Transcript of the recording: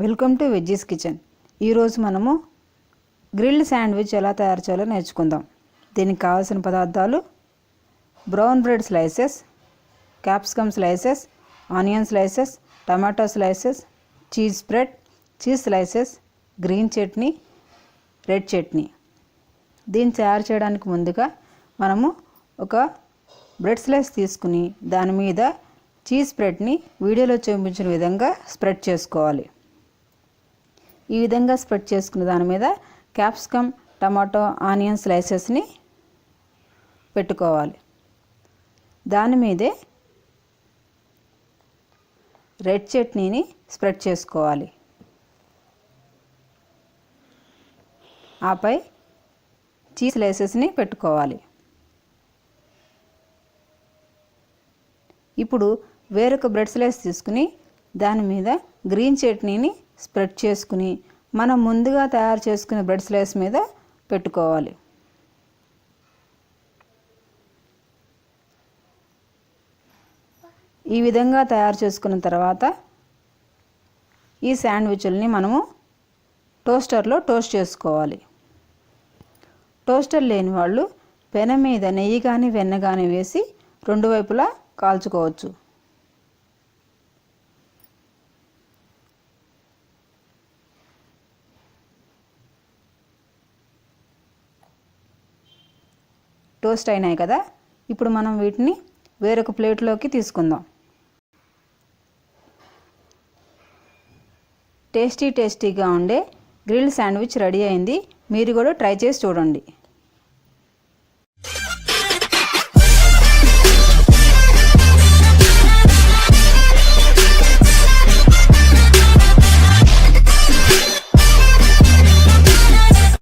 Welcome to veggies kitchen. ఈరోజు మనము grilled sandwich ఎలా తయారు చేయాలో నేర్చుకుందాం. దీనికి కావాల్సిన పదార్థాలు: brown bread slices, capsicum slices, onion slices, tomato slices, cheese spread, cheese slices, green chutney, red chutney. దీన్ని తయారు చేయడానికి ముందుగా మనము ఒక బ్రెడ్ స్లైస్ తీసుకుని దాని మీద చీజ్ స్ప్రెడ్ని వీడియోలో చూపించిన విధంగా స్ప్రెడ్ చేసుకోవాలి. ఈ విధంగా స్ప్రెడ్ చేసుకున్న దాని మీద క్యాప్సికమ్, టమాటో, ఆనియన్ స్లైసెస్ని పెట్టుకోవాలి. దాని మీదే రెడ్ చట్నీని స్ప్రెడ్ చేసుకోవాలి. ఆపై చీజ్ స్లైసెస్ని పెట్టుకోవాలి. ఇప్పుడు వేరొక బ్రెడ్ స్లైస్ తీసుకుని దాని మీద గ్రీన్ చట్నీని స్ప్రెడ్ చేసుకుని మనం ముందుగా తయారు చేసుకునే బ్రెడ్ స్లైస్ మీద పెట్టుకోవాలి. ఈ విధంగా తయారు చేసుకున్న తర్వాత ఈ శాండ్విచ్ల్ని మనము టోస్టర్లో టోస్ట్ చేసుకోవాలి. టోస్టర్ లేని వాళ్ళు పెనం మీద నెయ్యి కానీ వెన్న కానీ వేసి రెండు వైపులా కాల్చుకోవచ్చు. టోస్ట్ అయినాయి కదా, ఇప్పుడు మనం వీటిని వేరొక ప్లేట్లోకి తీసుకుందాం. టేస్టీగా ఉండే గ్రిల్డ్ శాండ్విచ్ రెడీ అయింది. మీరు కూడా ట్రై చేసి చూడండి.